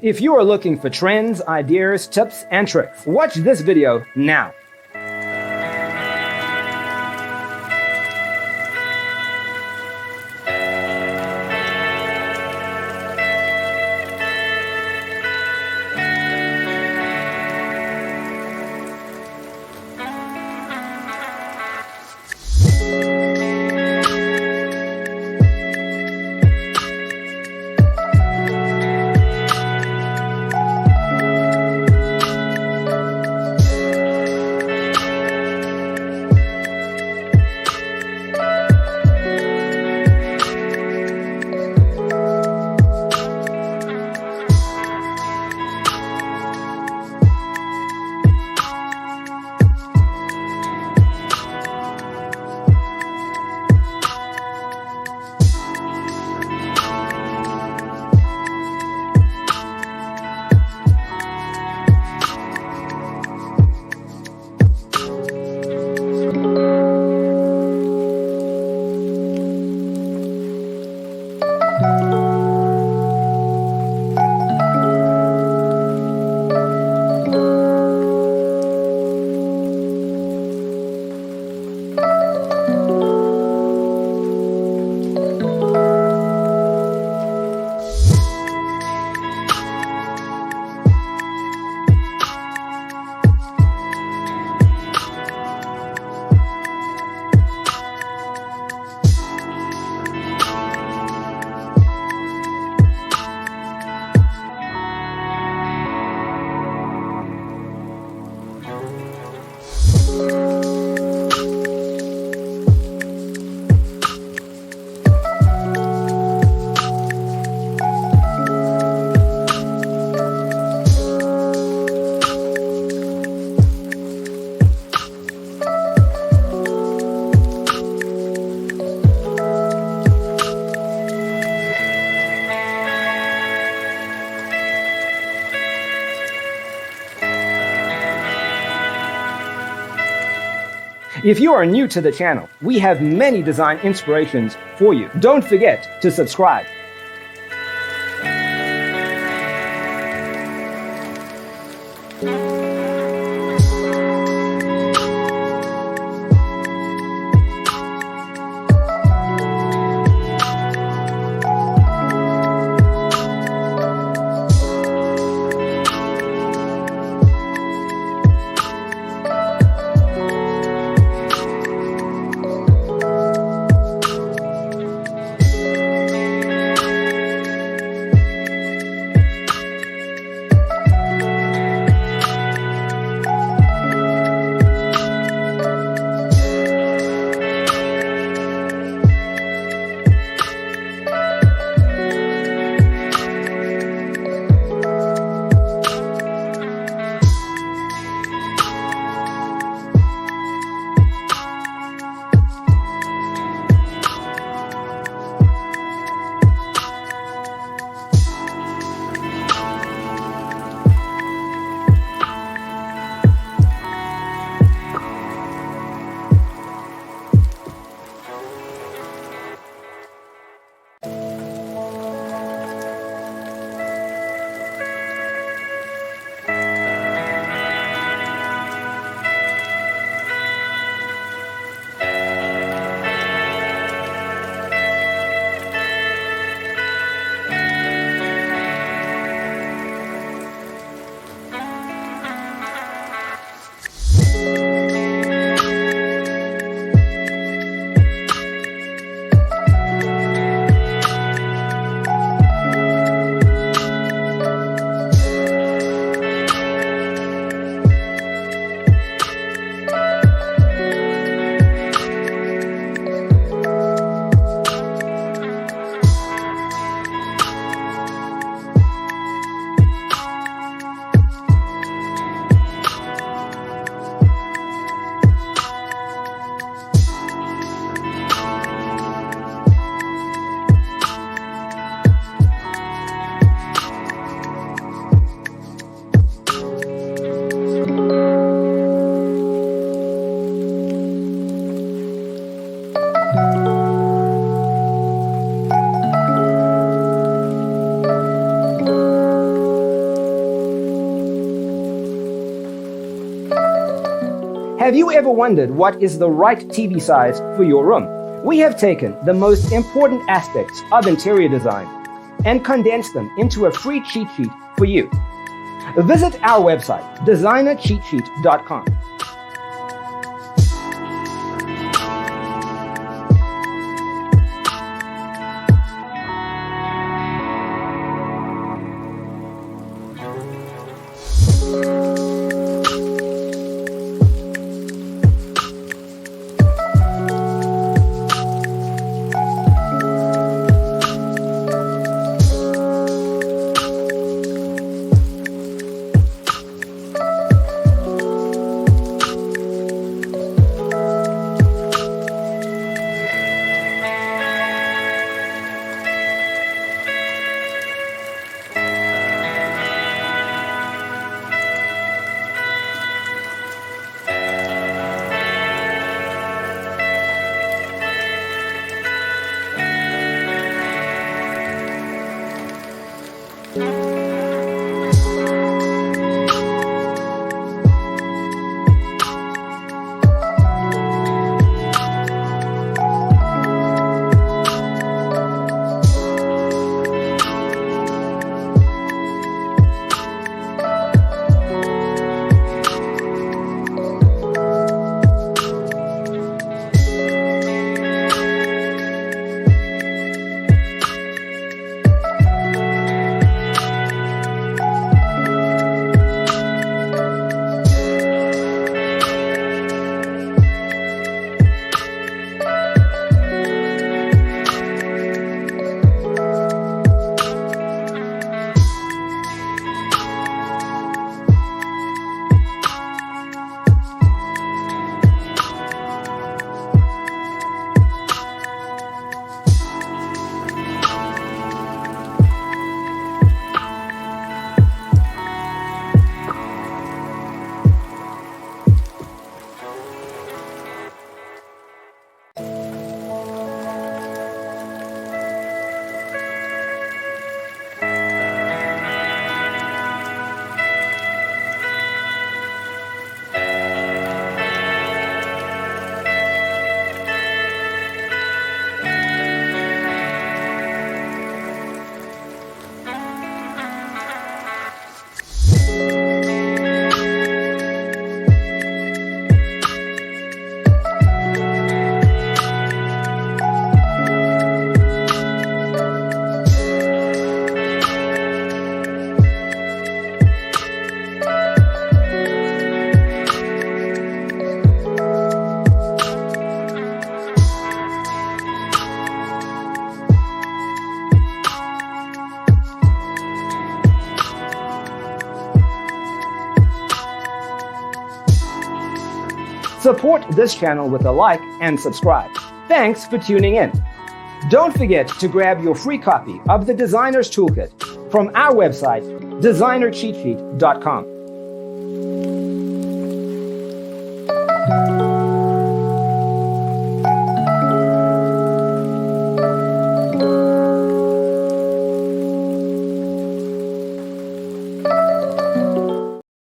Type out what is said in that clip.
If you are looking for trends, ideas, tips, and tricks, watch this video now. If you are new to the channel, we have many design inspirations for you. Don't forget to subscribe. Have you ever wondered what is the right TV size for your room? We have taken the most important aspects of interior design and condensed them into a free cheat sheet for you. Visit our website, designercheatsheet.com. Support this channel with a like and subscribe. Thanks for tuning in. Don't forget to grab your free copy of the Designer's Toolkit from our website, designercheatsheet.com.